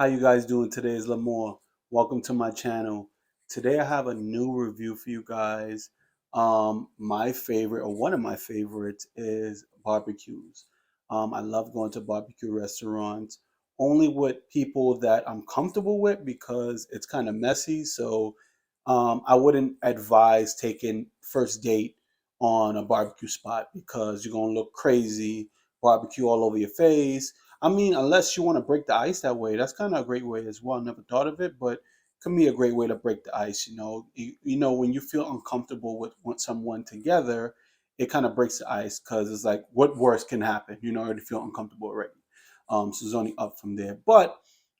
you guys doing today? Is Lamore. Welcome to my channel. Today I have a new review for you guys. My favorite, or one of my favorites, is barbecues. I love going to barbecue restaurants only with people that I'm comfortable with because it's kind of messy. So I wouldn't advise taking first date on a barbecue spot because you're gonna look crazy, barbecue all over your face. I mean, unless you want to break the ice that way, that's kind of a great way as well. Never thought of it, but it can be a great way to break the ice. When you feel uncomfortable with someone together, it kind of breaks the ice because it's like, what worse can happen? You already feel uncomfortable already. So it's only up from there. But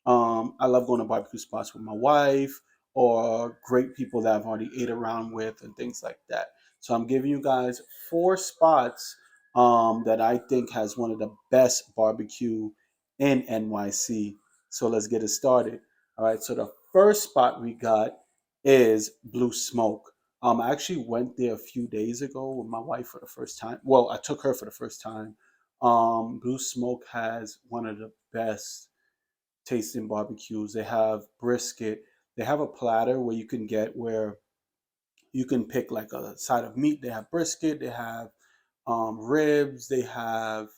I love going to barbecue spots with my wife or great people that I've already ate around with and things like that. So I'm giving you guys four spots that I think has one of the best barbecue in NYC. So let's get it started. All right. So the first spot we got is Blue Smoke. I actually went there a few days ago with my wife for the first time. Well, I took her for the first time. Blue Smoke has one of the best tasting barbecues. They have brisket. They have a platter where you can get where you can pick like a side of meat. They have brisket. They have ribs. They have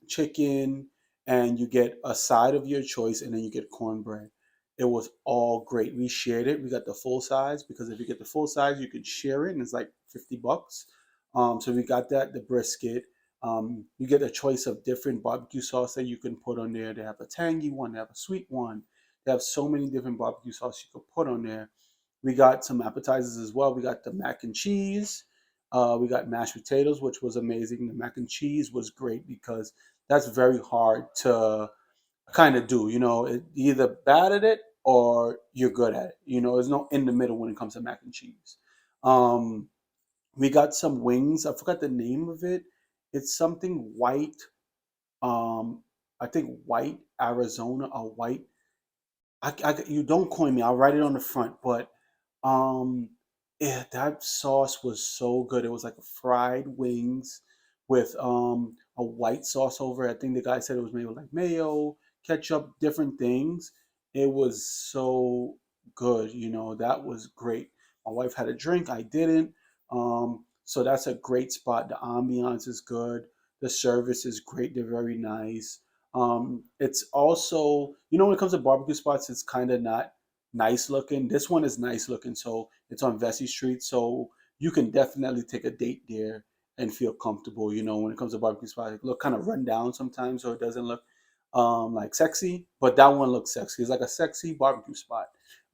chicken, and you get a side of your choice, and then you get cornbread. It was all great. We shared it. We got the full size because if you get the full size, you could share it, and it's like $50. So we got that, the brisket. You get a choice of different barbecue sauce that you can put on there. They have a tangy one, they have a sweet one. They have so many different barbecue sauce you could put on there. We got some appetizers as well. We got the mac and cheese. We got mashed potatoes, which was amazing. The mac and cheese was great because that's very hard to kind of do. Either bad at it or you're good at it. There's no in the middle when it comes to mac and cheese. Um, we got some wings. I forgot the name of it. It's something white. Um, I think white Arizona or white. You don't coin me. I'll write it on the front. But um, yeah, that sauce was so good. It was like fried wings with a white sauce over it. I think the guy said it was made with like mayo, ketchup, different things. It was so good. That was great. My wife had a drink. I didn't. So that's a great spot. The ambiance is good. The service is great. They're very nice. It's also, when it comes to barbecue spots, it's kind of not nice looking. This one is nice looking, so it's on Vesey Street, so you can definitely take a date there and feel comfortable. When it comes to barbecue spots, it look kind of run down sometimes, so it doesn't look like sexy, but that one looks sexy. It's like a sexy barbecue spot,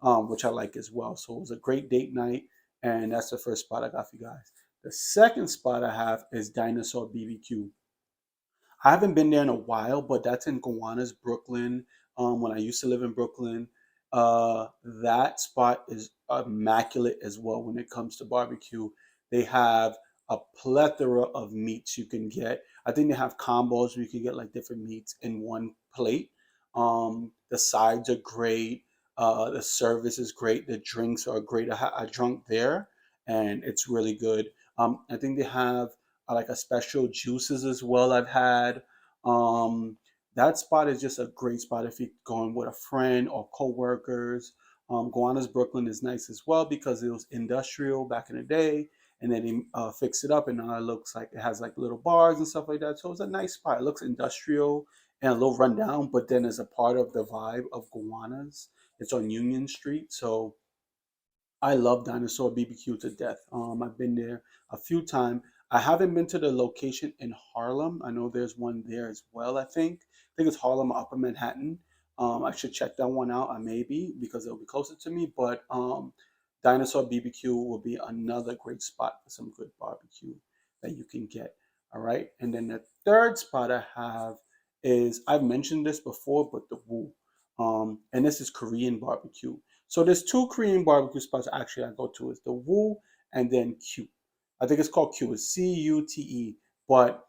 which I like as well. So it was a great date night, and that's the first spot I got for you guys. The second spot I have is Dinosaur BBQ. I haven't been there in a while, but that's in Gowanus, Brooklyn. When I used to live in Brooklyn, that spot is immaculate as well when it comes to barbecue. They have a plethora of meats you can get. I think they have combos where you can get like different meats in one plate. The sides are great. The service is great. The drinks are great. I drunk there, and it's really good. I think they have like a special juices as well. I've had. Um, that spot is just a great spot if you're going with a friend or coworkers. Gowanus Brooklyn is nice as well because it was industrial back in the day, and then they fixed it up, and now it looks like it has like little bars and stuff like that. So it's a nice spot. It looks industrial and a little rundown, but then as a part of the vibe of Gowanus, it's on Union Street. So I love Dinosaur BBQ to death. I've been there a few times. I haven't been to the location in Harlem. I know there's one there as well. I think it's Harlem or Upper Manhattan. I should check that one out. I may be because it'll be closer to me. But Dinosaur BBQ will be another great spot for some good barbecue that you can get. All right. And then the third spot I have is I've mentioned this before, but the Woo. And this is Korean barbecue. So there's two Korean barbecue spots actually I go to. It's the Woo and then Q. I think it's called Q. It's Cute. But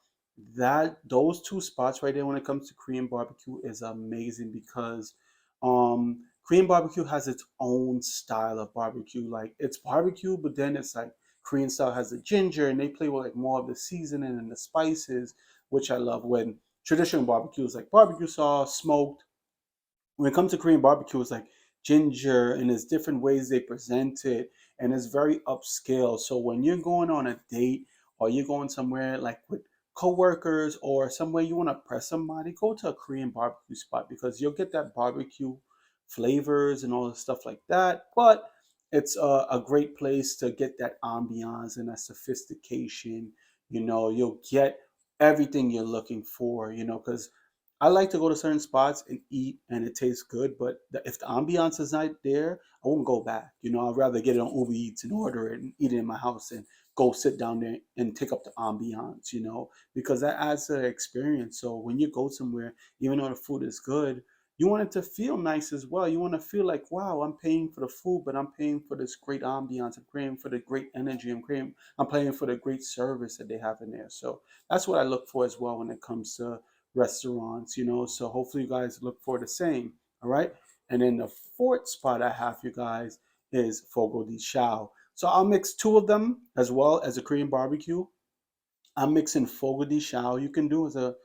those two spots right there when it comes to Korean barbecue is amazing because Korean barbecue has its own style of barbecue. Like it's barbecue, but then it's like Korean style has the ginger and they play with like more of the seasoning and the spices, which I love when traditional barbecue is like barbecue sauce, smoked, when it comes to Korean barbecue, it's like ginger and there's different ways they present it, and it's very upscale. So when you're going on a date or you're going somewhere like with coworkers or somewhere you want to press somebody, go to a Korean barbecue spot because you'll get that barbecue flavors and all the stuff like that. But it's a great place to get that ambiance and that sophistication. You'll get everything you're looking for, because I like to go to certain spots and eat and it tastes good, but if the ambiance is not there, I won't go back. I'd rather get it on Uber Eats and order it and eat it in my house and go sit down there and take up the ambiance, because that adds to the experience. So when you go somewhere, even though the food is good, you want it to feel nice as well. You want to feel like, wow, I'm paying for the food, but I'm paying for this great ambiance. I'm paying for the great energy. I'm paying for the great service that they have in there. So that's what I look for as well when it comes to restaurants, so hopefully you guys look for the same. All right. And then the fourth spot I have you guys is Fogo de Chao. So I'll mix two of them as well as a Korean barbecue. I'm mixing fogo de chao. You can do as a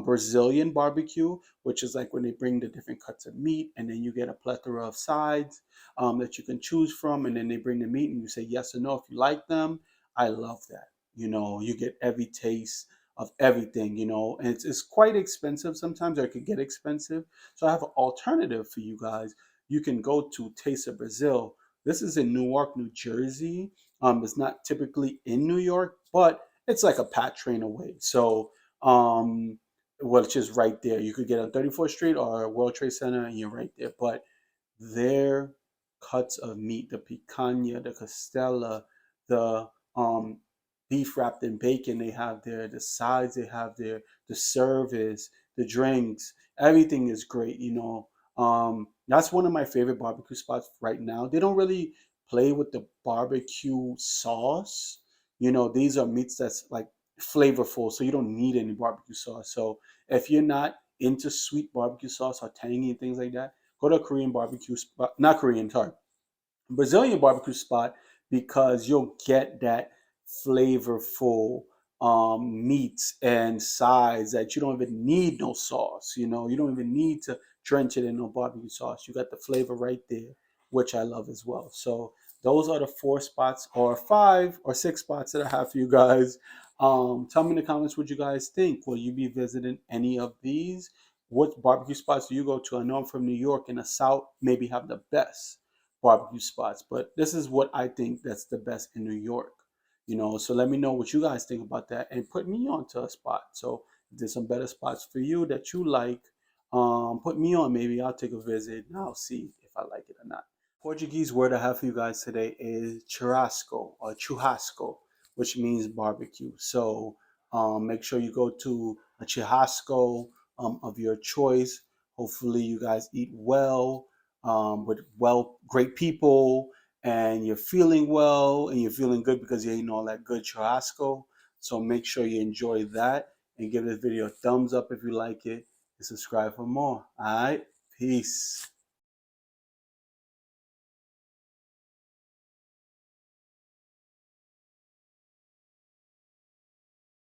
Brazilian barbecue, which is like when they bring the different cuts of meat, and then you get a plethora of sides that you can choose from, and then they bring the meat, and you say yes or no if you like them. I love that. You get every taste of everything. And it's quite expensive sometimes, or it could get expensive. So I have an alternative for you guys. You can go to Taste of Brazil. This is in Newark, New Jersey. It's not typically in New York, but it's like a pat train away. So, which is right there. You could get on 34th Street or World Trade Center, and you're right there. But their cuts of meat, the picanha, the costella, the beef wrapped in bacon they have there, the sides they have there, the service, the drinks, everything is great. That's one of my favorite barbecue spots right now. They don't really play with the barbecue sauce. These are meats that's like flavorful, so you don't need any barbecue sauce. So if you're not into sweet barbecue sauce or tangy and things like that, go to a Korean barbecue spot, not Korean, sorry, Brazilian barbecue spot, because you'll get that flavorful meats and sides that you don't even need no sauce. You don't even need to drench it in no barbecue sauce. You got the flavor right there, which I love as well. So those are the four spots, or five or six spots that I have for you guys. Tell me in the comments what you guys think. Will you be visiting any of these? What barbecue spots do you go to? I know I'm from New York, and the South maybe have the best barbecue spots, but this is what I think that's the best in New York. So let me know what you guys think about that and put me on to a spot. So if there's some better spots for you that you like, put me on. Maybe I'll take a visit and I'll see if I like it or not. Portuguese word I have for you guys today is churrasco or churrasco, which means barbecue. So make sure you go to a churrasco of your choice. Hopefully, you guys eat well with great people, and you're feeling well and you're feeling good because you're eating all that good churrasco. So make sure you enjoy that and give this video a thumbs up if you like it and subscribe for more. All right, peace.